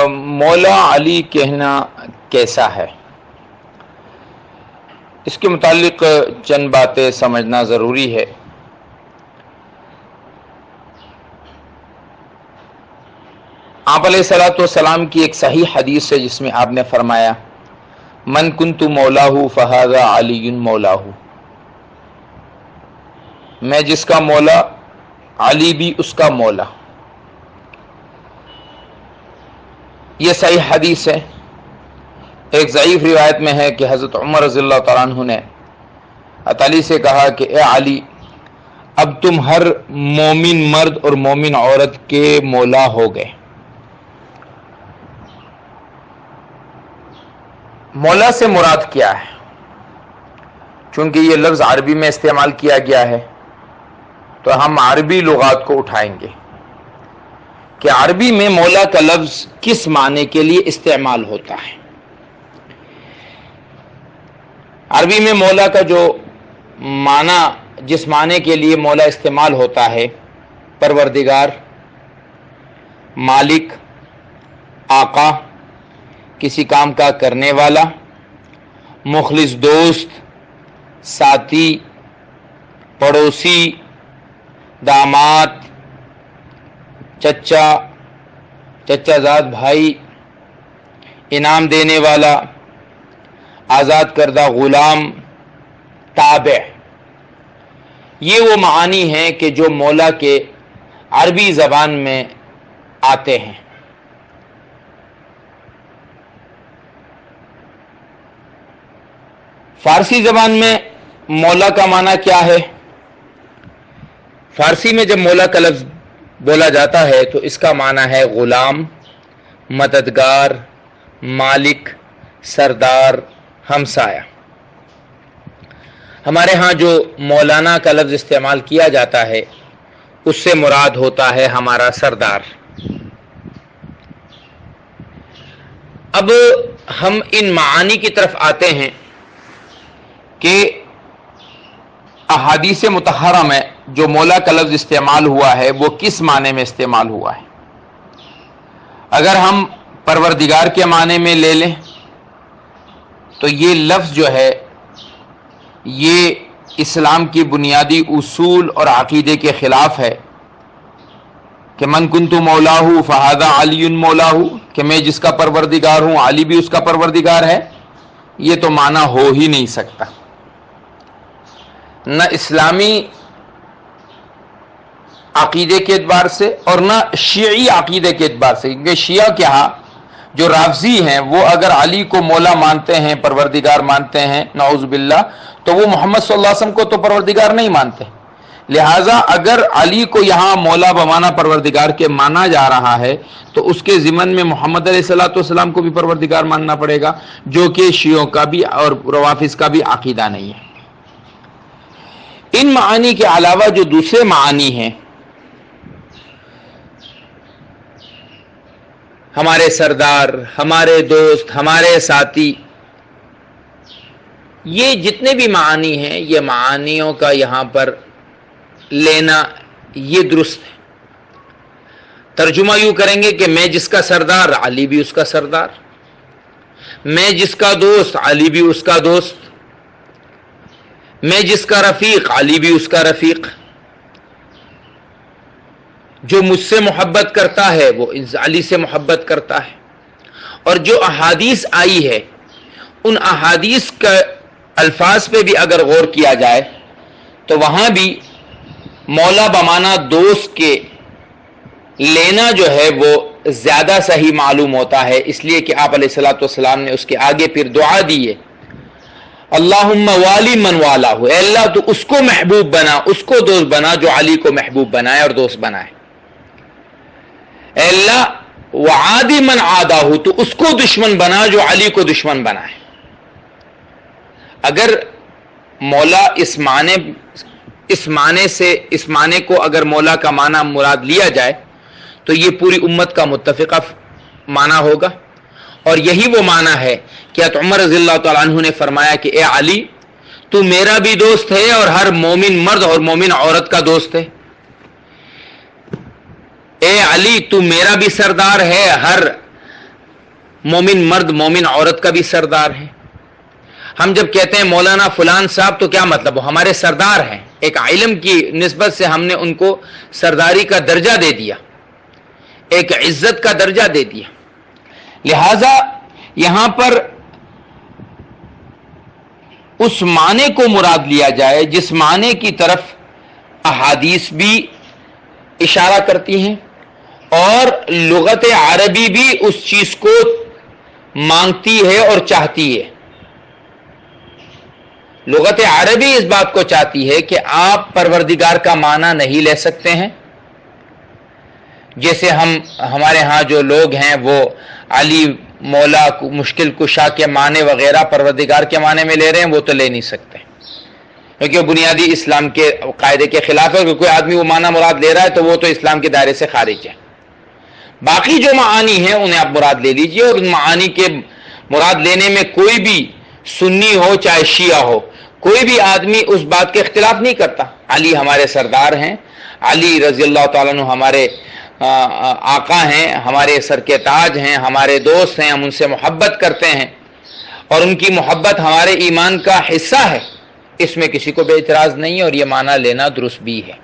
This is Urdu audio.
مولا علی کہنا کیسا ہے، اس کے متعلق چند باتیں سمجھنا ضروری ہے۔ آپ علیہ الصلوۃ والسلام کی ایک صحیح حدیث ہے جس میں آپ نے فرمایا من کنت مولاہ فہذا علی مولاہ، میں جس کا مولا علی بھی اس کا مولا۔ یہ صحیح حدیث ہے۔ ایک ضعیف روایت میں ہے کہ حضرت عمر رضی اللہ تعالیٰ عنہ نے علی سے کہا کہ اے علی، اب تم ہر مومن مرد اور مومن عورت کے مولا ہو گئے۔ مولا سے مراد کیا ہے؟ چونکہ یہ لفظ عربی میں استعمال کیا گیا ہے تو ہم عربی لغات کو اٹھائیں گے کہ عربی میں مولا کا لفظ کس معنی کے لیے استعمال ہوتا ہے۔ عربی میں مولا کا جو معنی، جس معنی کے لیے مولا استعمال ہوتا ہے، پروردگار، مالک، آقا، کسی کام کا کرنے والا، مخلص دوست، ساتھی، پڑوسی، داماد، چچا زاد بھائی، انعام دینے والا، آزاد کردہ غلام، تابع، یہ وہ معانی ہیں کہ جو مولا کے عربی زبان میں آتے ہیں۔ فارسی زبان میں مولا کا معنی کیا ہے؟ فارسی میں جب مولا کا لفظ بولا جاتا ہے تو اس کا معنی ہے غلام، مددگار، مالک، سردار، ہمسایہ۔ ہمارے ہاں جو مولانا کا لفظ استعمال کیا جاتا ہے اس سے مراد ہوتا ہے ہمارا سردار۔ اب ہم ان معانی کی طرف آتے ہیں کہ احادیث مطہرہ میں جو مولا کا لفظ استعمال ہوا ہے وہ کس معنی میں استعمال ہوا ہے۔ اگر ہم پروردگار کے معنی میں لے لیں تو یہ لفظ جو ہے یہ اسلام کی بنیادی اصول اور عقیدے کے خلاف ہے کہ من کنت مولاہ فہذا علی مولاہ، کہ میں جس کا پروردگار ہوں علی بھی اس کا پروردگار ہے۔ یہ تو معنی ہو ہی نہیں سکتا، نہ اسلامی عقیدے کے اعتبار سے اور نہ شیعی عقیدے کے اعتبار سے، کیونکہ شیعہ کیا جو رافضی ہیں وہ اگر علی کو مولا مانتے ہیں، پروردگار مانتے ہیں، نعوذ باللہ، تو وہ محمد صلی اللہ علیہ وسلم کو تو پروردگار نہیں مانتے۔ لہٰذا اگر علی کو یہاں مولا بمانا پروردگار کے مانا جا رہا ہے تو اس کے ضمن میں محمد علیہ الصلوۃ والسلام کو بھی پروردگار ماننا پڑے گا، جو کہ شیعوں کا بھی اور روافض کا بھی عقیدہ نہیں ہے۔ ان معانی کے علاوہ جو دوسرے معانی ہیں، ہمارے سردار، ہمارے دوست، ہمارے ساتھی، یہ جتنے بھی معانی ہیں یہ معانیوں کا یہاں پر لینا یہ درست ہے۔ ترجمہ یوں کریں گے کہ میں جس کا سردار علی بھی اس کا سردار، میں جس کا دوست علی بھی اس کا دوست، میں جس کا رفیق علی بھی اس کا رفیق، جو مجھ سے محبت کرتا ہے وہ علی سے محبت کرتا ہے۔ اور جو احادیث آئی ہے ان احادیث کا الفاظ پہ بھی اگر غور کیا جائے تو وہاں بھی مولا بمانا دوست کے لینا جو ہے وہ زیادہ صحیح معلوم ہوتا ہے، اس لیے کہ آپ علیہ الصلوۃ والسلام نے اس کے آگے پھر دعا دی ہے، اللہم والی من والہ، اے اللہ تو اس کو محبوب بنا، اس کو دوست بنا جو علی کو محبوب بنائے اور دوست بنائے۔ اے اللہ وعادی من عادہ، تو اس کو دشمن بنا جو علی کو دشمن بنائے۔ اگر مولا اس معنی کو اگر مولا کا معنی مراد لیا جائے تو یہ پوری امت کا متفقہ معنی ہوگا، اور یہی وہ معنی ہے کہ حضرت عمر رضی اللہ تعالیٰ عنہ نے فرمایا کہ اے علی تو میرا بھی دوست ہے اور ہر مومن مرد اور مومن عورت کا دوست ہے۔ اے علی تو میرا بھی سردار ہے، ہر مومن مرد مومن عورت کا بھی سردار ہے۔ ہم جب کہتے ہیں مولانا فلان صاحب تو کیا مطلب؟ وہ ہمارے سردار ہیں، ایک علم کی نسبت سے ہم نے ان کو سرداری کا درجہ دے دیا، ایک عزت کا درجہ دے دیا۔ لہذا یہاں پر اس معنی کو مراد لیا جائے جس معنی کی طرف احادیث بھی اشارہ کرتی ہیں اور لغت عربی بھی اس چیز کو مانگتی ہے اور چاہتی ہے۔ لغت عربی اس بات کو چاہتی ہے کہ آپ پروردگار کا معنی نہیں لے سکتے ہیں، جیسے ہمارے ہاں جو لوگ ہیں وہ علی مولا مشکل کشا کے معنی وغیرہ پروردگار کے معنی میں لے رہے ہیں، وہ تو لے نہیں سکتے، کیونکہ وہ بنیادی اسلام کے قاعدے کے خلاف ہے۔ کوئی آدمی وہ معنی مراد لے رہا ہے تو وہ تو اسلام کے دائرے سے خارج ہے۔ باقی جو معانی ہیں انہیں آپ مراد لے لیجئے، اور ان معانی کے مراد لینے میں کوئی بھی سنی ہو چاہے شیعہ ہو، کوئی بھی آدمی اس بات کے اختلاف نہیں کرتا۔ علی ہمارے سردار ہیں، علی رضی اللہ تعالیٰ عنہ ہمارے آقا ہیں، ہمارے سر کے تاج ہیں، ہمارے دوست ہیں، ہم ان سے محبت کرتے ہیں اور ان کی محبت ہمارے ایمان کا حصہ ہے، اس میں کسی کو بے اعتراض نہیں ہے اور یہ معنی لینا درست بھی ہے۔